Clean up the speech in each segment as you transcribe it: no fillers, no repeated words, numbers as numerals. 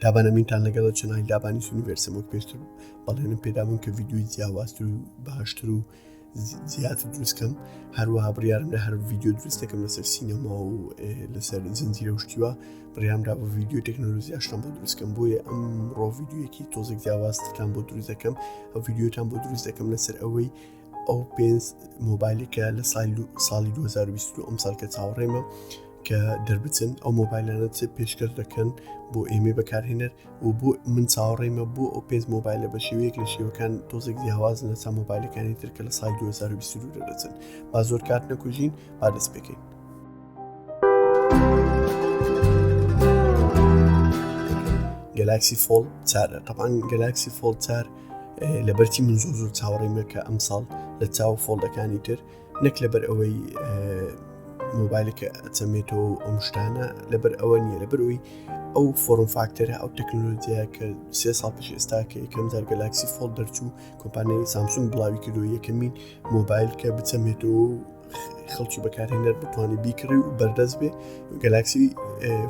دابانەمینتان لەگەڵ چەنای دابانی یونیڤەرسم وەک پێشتر بەڵێنم پێدابوون کە ڤیدیۆی جیاوازتر و باشتر و زیاتر دروستکەم هەروەها بڕیارم لە هەر ڤیدیۆ دروست دەکەم لەسەر سینەما و لەسەر زنجیرە و شتیوە بڕیارمدا بە ڤیدیۆ تەکنۆلۆژی ئاشتان بۆ دروستکەم بۆیە ئەمڕۆ ڤیدیۆیەکی تۆزێک جیاوازتان بۆ دروست دەکەم ئەو ڤیدیۆتان بۆ دروست دەکەم لەسەر ئەوەی ئەو پێنج مۆبایلێکە لە ساڵی 2022 ئەم ساڵ کە چاوەڕێمە کە دەربچن ئەو مۆبایلانە چ پێشکەش دەکەن بۆ ئێمە بەکارهێنەر و بۆ من چاوەڕێمە بۆ ئەو پێنج مۆبایلە بە شێوەیەک لە شێوەکان تۆزێک جیاوازن لە چا مۆبایلەکانی تر کە لە ساڵی 2022 دەربچن با زۆر کات نەکوژین با دەست پێکەین. گەلاکسی فۆڵد 4 طبعاً گەلاکسی فۆڵد 4 لەبەرچی من زۆر چاوەڕێمە کە ئەم ساڵ لە چاو فۆڵدەکانی تر نەک لەبەر ئەوەی مۆبایلێکە ئەچەمێتەوە ئەم شتانە لەبەر ئەوە نییە لەبەرەوەی ئەو فۆرم فاکتەرە ئەو تەکنۆلۆجیە کە 3 ساڵ پێش ئێستا کە یەکەم جار گەلاکسی فۆڵد دەرچوو کۆمپانیای سامسونگ بڵاوی کردو یەکەمین مۆبایل کە بچەمێتەوە خەڵکی بەکارهێنەر بتوانێت بیکڕی و بەردەست بێ گەلاکسی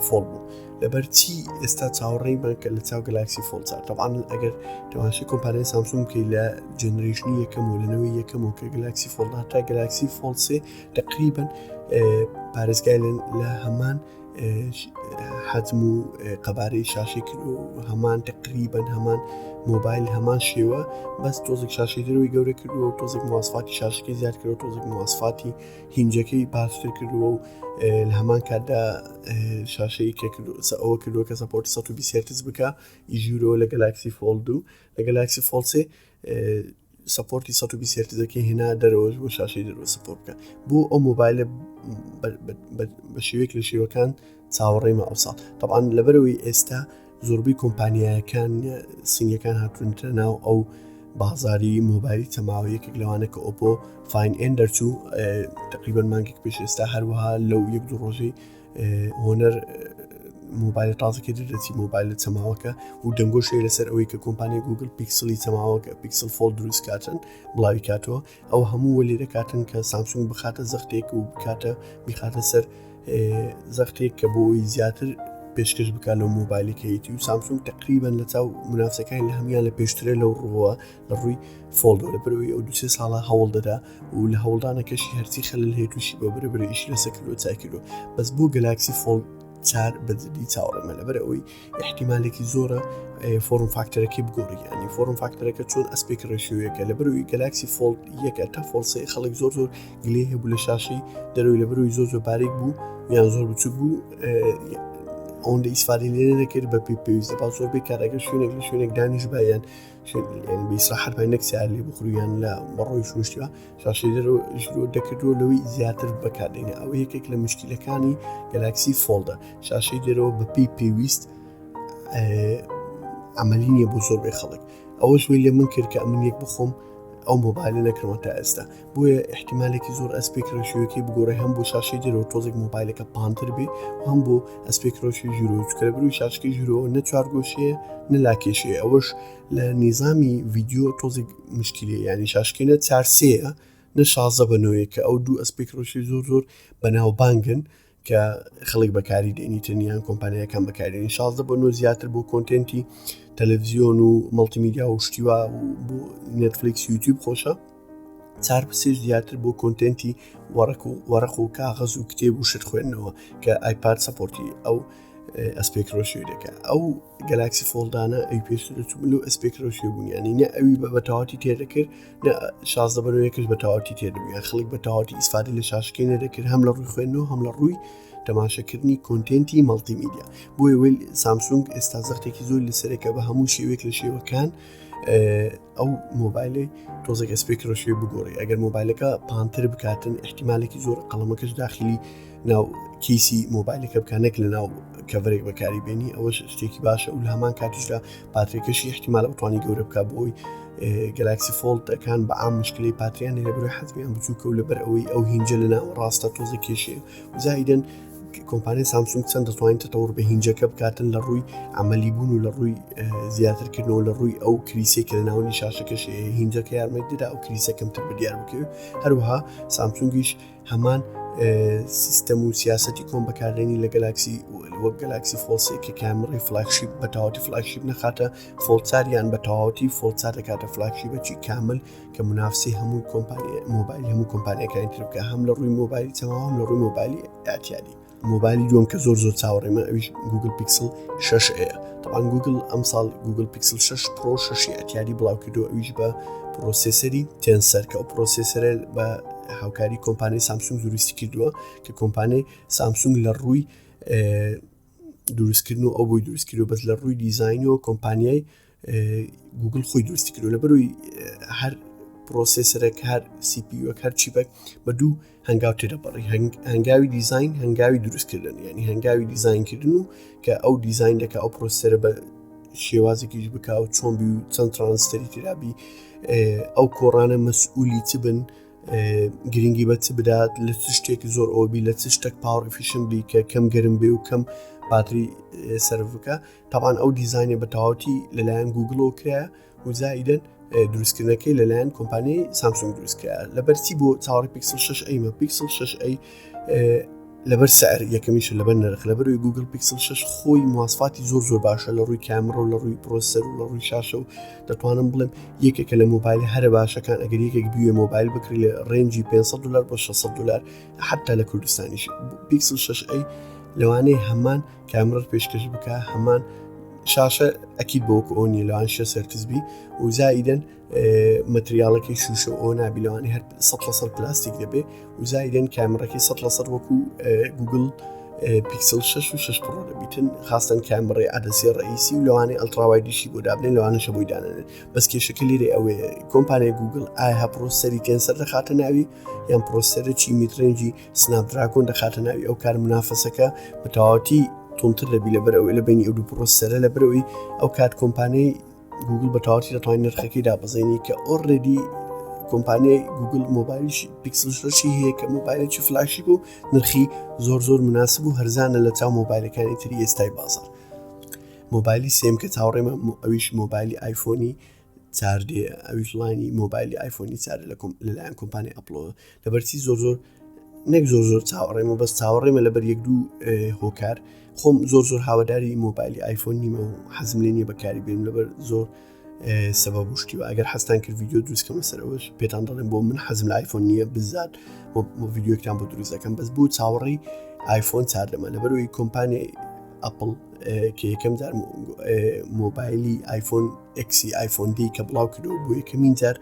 فۆڵد بوو لەبەر چی ئێستا چاوەڕێیمان کە لە چاو گەلاکسی فۆڵد 4 طبعاً ئەگەر تەماشای کۆمپانیای سامسونگ کەی لە جێنەرێشنی یەکەم و لەنەوەی یەکەم و کە گەلاکسی فۆڵد هاتا گەلاکسی فۆڵد 3 تقریباً پارێزگای لە هەمان حجم و قەبارەی شاشەی کرد و هەمان تقریباً هەمان مۆبایل هەمان شێوە بەس تۆزێک شاشەی دەرەوەی گەورە کردووە و تۆزێک مواصفاتی شاشەکەی زیاد کردەوە تۆزێک مواصفاتی هینجەکەی باشتر کردووە و لە هەمان کاتدا شاشەی کە ئەوە کردووە کە سەپۆرتی 120 هرتز بکە ئیژورەوە لە گەلاکسی فۆڵد و لە گەلاکسی فۆڵد 3 سەپۆرتی 120 هرتزەکەی هێنا دەرەوەش بۆ شاشەی دەرەوە سەپۆرت بکە بۆ ئەو مۆبایلە بە شێوەیەک لە شێوەکان چاوەڕێمە ئەو ساڵ طبعاً لەبەرەوەی ئێستا زۆربەی کۆمپانیایەکان سینیەکان هاتوونتە ناو ئەو بازاری مۆبایلی تەماوی یەکێک لەوانە کە ئۆپۆ فاین ئێن دەرچوو تقریباً مانگێک پێش ئێستا هەروەها لەو یەک دوو ڕۆژەی هۆنەر مۆبایل تازەکە دەرەچی مۆبایل چەماوەکە و دەنگۆشەیە لەسەر ئەوەی کە کۆمپانیای گوگل پیکسلی چەماوەکە پیکسل فۆڵد دروست کاتن بڵاوی کاتەوە ئەو هەموو وەلێ دەکاتن کە سامسونگ بخاتە زەختێک و بکاتە میخاتە سەر زەختێک کە بۆی زیاتر پێشکەش بکە لەو مۆبایلەکەیەتی و سامسونگ تقریباً لە چاو منافسەکانی لە هەمیان لە پێشترە لەو ڕووە لە ڕووی فۆڵدەوە لەبەرەوەی ئەو 2 ساڵە هەوڵ دەدا و لە هەوڵدانەکەشی هەرچی خەلل هێتوشی بە بەرەبەر ئیش لەسەر کردو چای کردو بەس بۆ گەلاکسی فۆڵد 4 بەجددی چاوەڕێمە لەبەر ئەوەی احتیمالێکی زۆرە فۆرم فاکتەرەکەی بگۆڕی ینی فۆرم فاکتەرەکە چۆن ئەسپێک ڕێشێوەیەکە لەبەرەوەی گەلاکسی فۆڵد 1 تا فۆڵد 3 خەڵک زۆر گلێ هەبوو لە شاشەی دەرەوەی لەبەرەوەی زۆر باریک بوو یان زۆر بچوک بوو ئەوەندە ئیسفادەی لێ نەکرد بە پێویستە با زۆربەی کارەکە شوێنێک لە شوێنێک دانیش بایان بەئیسراحەت بای نەک سیار لێ بخوریان لە بەڕۆی شوشتیوە شاشەی دەرەوە ژرۆ دەکردووە لەوەی زیاتر بەکاردێنێ ئەوە یەکێک لە مشکلەکانی گەلاکسی فۆڵدە شاشەی دەرەوە بە پێویست عملی نییە بۆ زۆربەی خەڵک ئەوەش وێ لێ من کرد کە من یەک بخۆم ئەو مۆبایلە نەکردمە تا ئێستا بۆیە احتیمالێکی زۆر ئەسپێک ڕێشێوەکەی بگۆڕێ هەم بۆ شاشەی دەرەوە تۆزێک مۆبایلەکە پانتر بێ هەم بۆ ئەسپێک ڕۆشی ژورۆ چکە لەبەروی شاشەکەی ژورۆ نە چوارگۆشەیە نە لاکێشەیە ئەوەش لە نیزامی ڤیدیۆ تۆزێک مشکلەیە ینی شاشکەی نە 4 نە 16 بەنەوەیە کە ئەو دوو ئەسپێک ڕۆشی زۆر بەناوبانگن کە خەڵک بەکاری دێنی تەنیان کۆمپانیەکان بەکارێنی 16 بەنەوە زیاتر بۆ کۆنتێنتی تەلەڤیزیۆن و مەڵتیمیدیا و شتیوا و بۆ نێتفلیکس یوتیوب خۆشە 4 بسێش زیاتر بۆ کۆنتێنتی وەرەق و کاغەز و کتێب و شت خوێندنەوە کە ئایپاد سەپۆرتی ئەو ئەسپێک ڕۆشێ دەکە ئەو گەلاکسی فۆڵدانە ئەوی پێشتر دەچوو ئەسپێک ڕۆشێ بوون ینی نە ئەوی بە تەواتی تێدەکرد نە 16 بەنەوەیەکش بە تەواتی تێدەبوو خەڵک بە تەواتی ئیسفادە لە شاشەکەی نەدەکرد هەم لە ڕووی خوێندنەوە هەم لە ڕووی تەماشاکردنی کۆنتێنتی مەڵتیمیدیا بۆیە وێل سامسونگ ئێستا زەختێکی زۆر لەسەرێکە بە هەموو شێوەیەک لە شێوەکان ئەو مۆبایلی تۆزێک ئەسپێک ڕۆشێ بگۆڕی ئەگەر مۆبایلەکە پانتر بکاتن احتیمالێکی زۆر قەڵەمەکەش داخلی ناو کیسی مۆبایلەکە بکانێک لە ناو کەڤرێک بەکاری بێنی ئەوەش شتێکی باشە و لە هەمان کاتیشدا باترێکەشی احتیمالە بتوانانی گەورە بکە بۆی گەلاکسی فۆڵدەکان بە عام مشکلەی پاتریان لەبەر حەزمیان بچووکە و لەبەر ئەوەی ئەو هینجە لە ناو ڕاستە تۆزە کێشێ و زایدەن کۆمپانیای سامسونگ چەند دەتوانین تەتەوڕ بە هینجەکە بکاتن لە ڕووی عملی بوون و لە ڕووی زیاترکردنەوە لە ڕووی ئەو کریسێک کە لە ناوەنی شاشەکەش هینجەکە یارمەتیدا ئەو کریسە کەمتر بەدیار بکەوێت. هەروەها سامسونگیش هەمان سیستەم و سیاسەتی کۆم بەکارێنی لە گەلاکسی وەک گەلاکسی فۆڵسێک کە کامێرەی فلاگشیپ بە تەواوەتی فلاگشیپ نەخاتە فۆڵچار یان بە تەواوەتی فۆڵچار دەکاتە فلاگشیپێکی کامل کە منافسی هەموو کۆمپانیای مۆبایلی هەموو کۆمپانیەکانی تر بکە هەم لە ڕووی مۆبایلی چەماوە هەم لە ڕووی مۆبایلی ئاعتیادی. مۆبایلی دووەم کە زۆر چاوەڕێمە ئەویش گوگل پیکسل 6 طبعا گوگل ئەم ساڵ گوگل پیکسل 6 پرۆ 6 ئەتیادی بڵاو کردو ئەویش بە پرۆسێسەری تێنسەر کە ئەو پرۆسێسەرە بە هاوکاری کۆمپانیای سامسونگ دروستی کردووە کە کۆمپانیای سامسونگ لە ڕووی دروستکردن و ئەو بۆی دروست کردو بەس لە ڕووی دیزاینەوە کۆمپانیای گوگل خۆی دروستی کردو لە بەروی هەر پرۆسێسەرێک هەر CPU هەر چیپێک بە دوو هەنگاو تێدەپەڕی هەنگاوی دیزاین هەنگاوی دروستکردن یعنی هەنگاوی دیزاینکردن و کە ئەو دیزاین دەکە ئەو پرۆسێسەرە بە شێوازێکیش بکە و چۆن بی و چەند ترانزستەری تێرابی ئەو کۆڕانە مەسئولی چ بن گرنگی بە چ بدات لە چ شتێکی زۆر ئۆبی لە چ شتێک پاوەڕ ئەفیشن بی کە کەم گەرم بێ و کەم باتری سەرف بکە. طبعا ئەو دیزاینە بە تەواوەتی لەلایەن گوگڵەوە کرایە و زائیدەن دروستکردنەکەی لەلایەن کۆمپانیای سامسونگ دروستکرا لەبەرچی بۆ چاوەڕی پیکسل 6 مە پیکسل 6 لەبەر سعر یەکەمیش لەبەر نرخ لەبەروی گوگل پیکسل 6 خۆی مواصفاتی زۆر باشە لە ڕووی کامێرە و لە ڕووی پرۆسەسەر و لە ڕووی شاشە و دەتوانم بڵێم یەکێکە لە مۆبایل هەرە باشەکان ئەگەر یەکێک بوێ مۆبایل بکری لە ڕێنجی $500 بۆ $600 حتا لە کوردستانیش پیکسل 6 لەوانەیە هەمان کامێرە پێشکەش بکە هەمان شاشە ئەکید بۆکە ئۆنی لەوان شە سەرتزبی و زائیدەن مەتریاڵەکەی شوشە ئەو نابی لەوانی هەر 100% پلاستیک دەبێ و زائیدەن کامێرەکەی 100% وەکو گوگل پیکسل 6 و 6 پرۆ دەبیتن خاستن کامێرەی عەدەسی ڕئیسی و لەوانەیە ئەڵتراوایدیشی بۆ دابنێن لەوانەشە بۆی دانێن بەس کێشەکە لێرە ئەوەیە کۆمپانیای گوگل ئایا پرۆسەری تێنسەر دەخاتە ناوی یان پرۆسەرێکی میدرێنجی سناپدراگۆن دەخاتە ناوی ئەو کار منافەسەکە بە تەواوەتی تونتر دەبی لەبەرەوەی لە بینی ئەو دوو پرۆسەرە لەبەرەوەی ئەو کات کۆمپانیای گوگل بە تەواوەتی دەتوانین نرخەکەی دابەزێنی کە ئۆڕێدی کۆمپانیای گوگل مۆبایلیش پیکسل 6 هەیە کە مۆبایلێکی فلاگشیپ و نرخی زۆر مناسب و هەرزانە لە چاو مۆبایلەکانی تری ئێستای بازار. مۆبایلی سێم کە چاوەڕێمە ئەویش مۆبایلی ئایفۆنی 4D ئەویش لاینی مۆبایلی ئایفۆنی 4 لەلایەن کۆمپانیای ئەپڵۆ لەبەرچی زۆر نەک زۆر چاوەڕێمە بەس چاوەڕێمە لەبەر یەک دوو هۆکار خۆم زۆر هاواداری مۆبایلی ئایفۆن نیمە و حەزم لێ نییە بەکاری بێنم لەبەر زۆر سەبەب وشتی و ئەگەر حەستان کرد ڤیدیۆ دروستکەمە سەرەوەش پێتان دەڵێم بۆ من حەزم لە ئایفۆن نییە بزات ڤیدیۆکتان بۆ دروست دەکەم بەس بوو چاوەڕی ئایفۆن 4 لەمە لەبەرەوەی کۆمپانیای ئەپڵ کە یەکەم جار مۆبایلی ئایفۆن ئەکسی ئایفۆن دی کە بڵاو کردەوە بۆ یەکەمین جار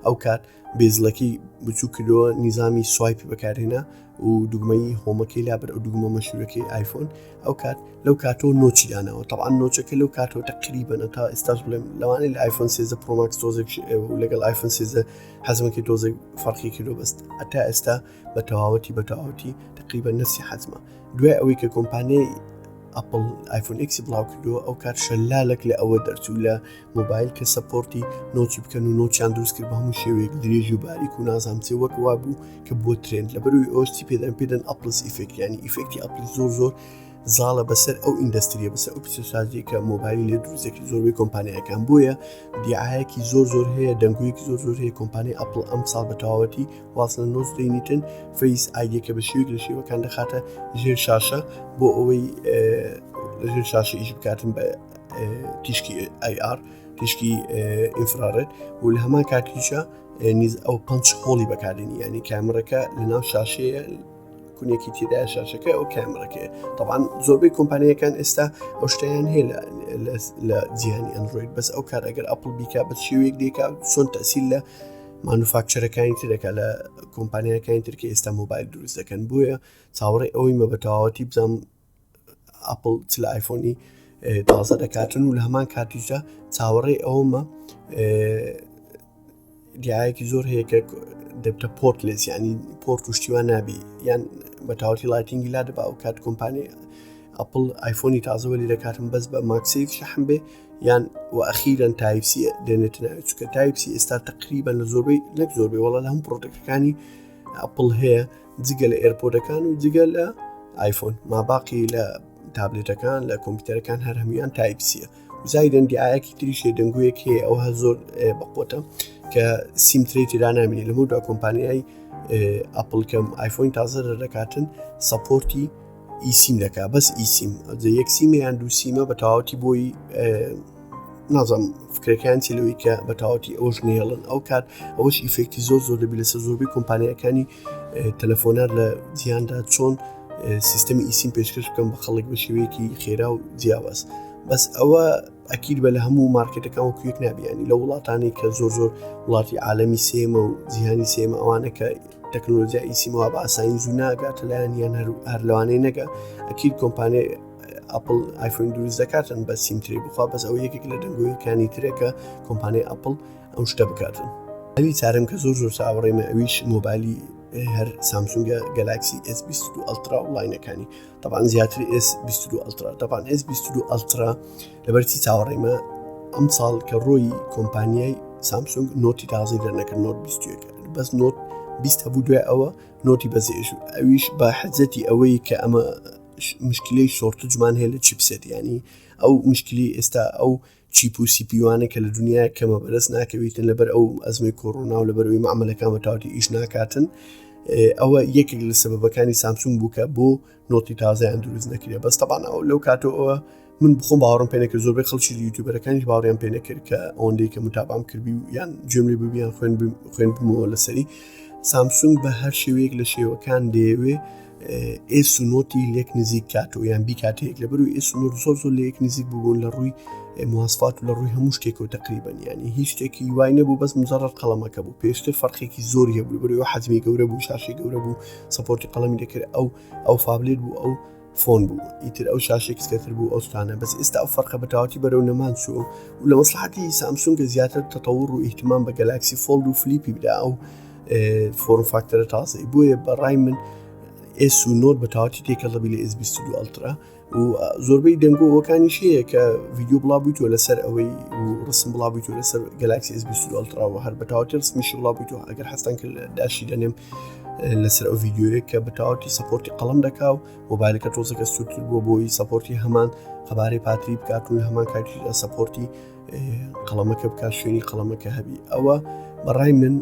ئەو کات بێزلەکەی بچوو کردەوە نیزامی سوایپی بەکارهێنا و دوگمەی هۆمەکەی لابەر ئەو دوگمە مەشهورەکەی ئایفۆن ئەو کات لەو کاتۆ نۆچی داناوە طبعا نۆچەکە لەو کاتەوە تقریبەن تا ئێستاش بڵێم لەوانەیە لە ئایفۆن 13 پرۆ ماکس تۆزێک لەگەڵ ئایفۆن 13 حەزمەکەی تۆزێک فەرقی کردو بەست ئەتا ئێستا بە تەواوەتی تقریبا نفسی حەزمە دوای ئەوەی کە کۆمپانیای ئەپڵ ئایفۆن ئێکسی بڵاو کردووە ئەو کات شەلالێک لە ئەوە دەرچوو لە مۆبایل کە سەپۆرتی نۆچی بکەن و نۆچیان دروست کرد بە هەموو شێوەیەک درێژی و باریک و نازانچێ وەک وا بوو کە بۆ ترند لەبەروی ئۆستی پێدەن ئەپلس ئیفێکت ینی ئیفێکتی ئەپل زۆر زاڵە بەسەر ئەو ئیندەستریە بەسەر ئەو پیشەسازی کە مۆبایلی لێ دروستێکی زۆربەی کۆمپانیەکان بووە دیعایەکی زۆر هەیە دەنگویەکی زۆر هەیە کۆمپانیای ئەپڵ ئەم ساڵ بە تەواوەتی واصلە نۆز دەینیتن فەیس ئایدیەکە بە شێوەیەک لە شێوەکان دەخاتە ژێر شاشە بۆ ئەوەی لەژێر شاشە ئیش بکاتن بە تیشکی IR تیشکی ئینفرارێت و لە هەمان کاتیشە ئەو پنج هۆڵی بەکارێنی ینی کامێرەکە لەناو شاشەیە کونێکی تێدای شاشەکە ئەو کامێرەکە طبعا زۆربەی کۆمپانیەکان ئێستا ئەو شتیان هەیە لە جیهانی ئەندروید بەس ئەو کار ئەگەر ئەپڵ بیکا بە شێوەیەک دێکا چۆن تەسیل لە مانوفاکچەرەکانی ترەکە لە کۆمپانیەکانی ترکە ئێستا مۆبایل دروست دەکەن بۆیە چاوەڕێ ئەوەی مە بە تەواوەتی بزانم ئەپڵ چ لە ئایفۆنی تازە دەکاتن و لە هەمان کاتیشدا چاوەڕێ ئەومە دیایەکی زۆر هەیە کە دەبتە پۆرتلێس ینی پۆرت و شتیوان نابی یان بە تاوەتی لایتینگی لا دەبا و کات کۆمپانی ئەپڵ ئایفۆنی تازەوە لێ دەکاتن بەس بە ماکسەیەک شەحم بێ یان و ئەخیرەن تایپسی دێنێتە ناوێت چونکە تایپسی ئێستا تقریبا لە زۆربەی وەڵا لە هەموو پرۆدەکتەکانی ئەپڵ هەیە جگە لە ئێرپۆرتەکان و جگە لە آیفۆن ماباقی لە تابلێتەکان لە کۆمپیوتەرەکان هەر هەمویان تایپسیە وزایدەن دیایەکی تریشێ دەنگویەک هەیە ئەو هە زۆر بەقۆتە کە سیمترێتیدا نامینێ لەمە دو کۆمپانیای ئەپڵ کەم ئایفۆن تازە دەکاتن سەپۆرتی ئیسیم دەکا بەس ئیسیم یەک سیمەیان دوو سیمە بە تەواوەتی بۆی نازم فکرەکان چلەوەی کە بە تەواوەتی ئەوش نێڵن ئەو کات ئەوەش ئیفێکتی زۆر دەبی لەسەر زۆربەی کۆمپانیەکانی تەلەفۆنات لە جیهاندا چۆن سیستەمی ئیسیم پێشکەش بکەم بە خەڵک بە شێوەیەکی خێرا و جیاواز بەس ئەوە ئەکید بە لە هەموو مارکێتەکان وەکویەک نابیانی لە وڵاتانی کە زۆر وڵاتی عالەمی سێمە و جیهانی سێمە ئەوانە کە تەکنۆلۆژیا ئیسیمەوە بە ئاسایی زوو ناگاتە لایەن یان هەر لەوانەیە نەگا ئەکید کۆمپانیای ئەپڵ ئایفۆن دروست دەکاتن بە سیمتری بخوا بەس ئەو یەکێک لە دەنگۆیەکانی ترێکە کۆمپانیای ئەپڵ ئەو شتە بکاتن هەلی چارم کە زۆر چاوەڕێمە ئەویش مۆبایلی هەر سامسونگە گەلاکسی S22 ئەلترا وڵاینەکانی طبعاً زیاتر S22 ئەلترا طبعاً S22 ئەلترا لەبەرچی چاوەڕێمە ئەم ساڵ کە ڕۆی کۆمپانیای سامسونگ نۆتی تازەی دەرنەکرد نۆت 21 بەس نۆت 20 هەبوو دوای ئەوە نۆتی بەزێژ ئەویش بە حەزەتی ئەوەی کە ئەمە مشکلەی شۆرتجمان هەیە لە چیپسێت ینی ئەو مشکلی ئێستا ئەو چیپ و سیپیوانە کە لە دنیا کەمە بەرز ناکەویتن لەبەر ئەو ئەزمەی کۆڕۆنا و لەبەرەوەی معاملەکان بە تاوەتی ئیش ناکاتن ئەوە یەکێک لە سەبەبەکانی سامسونگ بووکە بۆ نۆتی تازایان دروست نەکرێ بەس تەبان ئەو لەو کاتەوە من بخۆم باوەڕم پێ نەکرد زۆربەی خەڵکی یوتیوبەرەکانیش باوەڕیان پێ نەکرد کە ئەوەندەی کە متابام کردبی و یان جملەی ببیان خوێن بمەوە لەسەری سامسونگ بە هەر شێوەیەک لە شێوەکان دەیەوێ ئێس و نۆتی لێک نزیک کاتەوە یان بیکاتەیەک لەبەروی ئێس و نۆت زۆر لە یەک نزیک بوون لە ڕووی مواصفات و لە ڕووی هەموو شتێکەوە تقریبا ینی هیچ شتێکی وای نەبوو بەس مجرد قەڵەمەکە بوو پێشتر فەرقێکی زۆری هەبوو بەروی حەجمی گەورە بوو شاشەی گەورە بوو سەپۆرتی قەڵەمی دەکرد ئەو فابلێت بوو ئەو فۆن بوو ئیتر ئەو شاشێک کەتر بوو ئەو ستانە بەس ئێستا ئەو فەرقە بەتەواوەتی بەرەو نەمان چووە و لە مەسلحەتی سامسونگ زیاتر تەتەوڕ و ئیهتیمام بە گەلاکسی فۆلد و فلیپی بدا ئەو فۆرم فاکتەرە تازەی بۆیە بەڕای من ئێس و نۆت بە تاواتی تێکەڵەبی لە S22 ئەلترا و زۆربەی دەنگۆوەکانیش هەیە کە ڤیدیۆ بڵاوبوویتەوە لەسەر ئەوەی و ڕسم بڵاوبوویتەوە لەسەر گەلاکسی S22 ئەلترا و هەر بە تاواتی ڕسمیشی بڵاوبوویتەوە ئەگەر هەستان کرد داشی دەنێم لەسەر ئەو ڤیدیۆیە کە بە تاواتی سەپۆرتی قەڵەم دەکا و مۆبایلەکە تۆزەکە سوودتر بووە بۆی سەپۆرتی هەمان قەبارەی پاتری بکات و هەمان کاتیدا سەپۆرتی قەڵەمەکە بکات شوێنی قەڵەمەکە هەبی ئەوە بەڕای من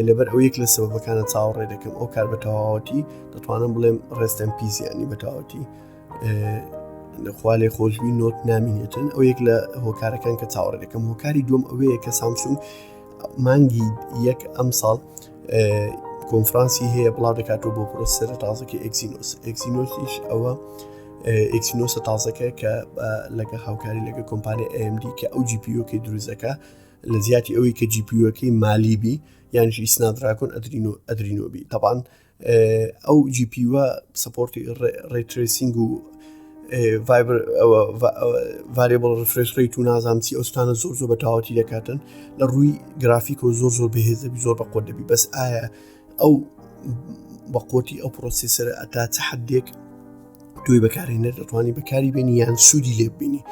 لەبەر ئەو یەک لە سەبەبەکانە چاوەڕێ دەکەم ئەو کار بە تەواوەتی دەتوانم بڵێم ڕێستەن پیزیانی بە تاواتی خوا لێ خۆشبی نۆت نامینێتن ئەو یەک لە هۆکارەکان کە چاوەڕێ دەکەم هۆکاری دوم ئەوەیە کە سامسونگ مانگی یەک ئەم ساڵ کۆنفرانسی هەیە بڵاو دەکاتەوە بۆ پرۆسەرە تازەکە ئەکسینۆسیش ئەوە ئەکسینۆسە تازەکە کە لەگە هاوکاری لەگە کۆمپانیای AMD کە ئەو GPUەکەی دروستەکە لە زیاتی ئەوەی کە GPUەکەی مالیبی یانشی سنادراگۆن ئەدرینۆبی طبعاً ئەو GPUە سەپۆرتی ڕێترێسینگ و ڤاریبڵ ڕفرێش ڕێیت و نازانچی ئەوستانە زۆر بە تاواتی دەکاتن لە ڕووی گرافیک و زۆر بەهێز دەبی زۆر بەقۆت دەبی بەس ئایا ئەو بەقۆتی ئەو پرۆسیسەرە ئەتا چه حدێک توی بەکارهێنەر دەتوانی بەکاری بێنی یان سوودی لێ ببینی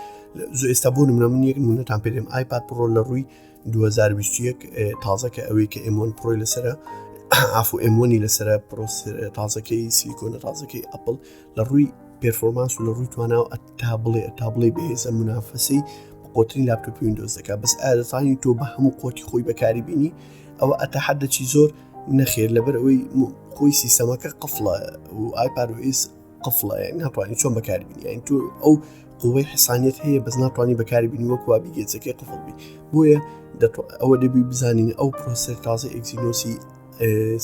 ئێستا بۆ نمونە من یەک نمونەتان پێ دێم ئایپاد پڕۆ لە ڕووی 2021 تازەکە ئەوەی کە M1 پرۆی لەسرە ئافو M1 لەسرە پرۆسەر تازەکەی سیلیکۆنە تازەکەی ئەپڵ لە ڕووی پێرفۆرمانس و لە ڕووی تواناو ئەتابڵێ بەهێزە منافەسەی قۆترین لاپتۆپی ویندۆز دەکات بەس ئازانی تۆ بە هەموو قۆتی خۆی بەکاری بینی ئەوە ئەتەحەدەکی زۆر نەخێر لەبەر ئەوەی خۆی سیستەمەکە قفڵە و ئایپاد OS قفڵە ناتوانانی چۆن بەکاری بینی یان تۆ ئەو قووەی حسانیت هەیە بەس ناتوانانی بەکاری بینی وەکوا بیگێچەکەی قفڵبی بۆیە ئەوە دەبی بزانین ئەو پرۆسەر تازە ئەکسینۆسی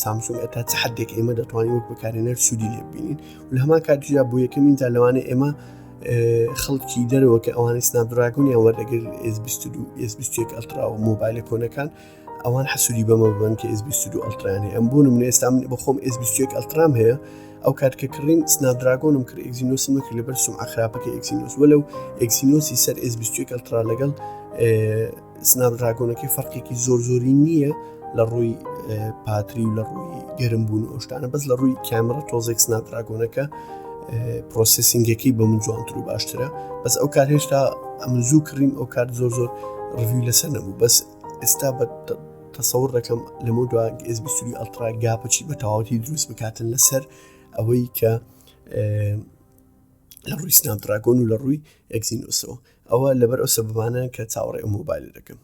سامسونگ ئەتا چه حدێک ئێمە دەتوانین وەک بەکارهێنەر سوودی لێ ببینین و لە هەمان کاتیدا بۆ یەکەمین جار لەوانەیە ئێمە خەڵکی دەرەوە کە ئەوانەی سنابدراگۆنیان وەردەگر S21 ئەلترا و مۆبایلە کۆنەکان ئەوان حەسوودی بەمە ببن کە S22 ئەلترایان هەیە ئەم بۆ نمونە ئێستا من بەخۆم S21 ئەلترام هەیە ئەو کاتکە کڕین سنابدراگۆنم کرد ئەکسینۆسم نەکرد لەبەر سومعە خراپەکەی ئەکسینۆس وەلەو ئەکسینۆسی سەر S21 ئەلترا لەگەڵ سنابدراگۆنەکەی فەرقێکی زۆری نییە لە ڕووی پاتری و لە ڕووی گەرمبوون و ئەوشتانە بەس لە ڕووی کامێرە تۆزێک سنابدراگۆنەکە پرۆسسینگەکەی بە من جوانتر و باشترە بەس ئەو کار هێشتا ئەمن زوو کڕیم ئەو کار زۆر ڕڤیو لەسەر نەبوو بەس ئێستا بە تەسەوڕ دەکەم لەمە دو S22 ئەلترا گاپەچی بە تەواوەتی دروست بکاتن لەسەر ئەوەی کە لە ڕووی سناپدراگۆن و لە ڕووی ئەکزینۆسەوە. ئەوە لەبەر ئەو سەبەبانە کە چاوەڕێ ئەو مۆبایلە دەکەم.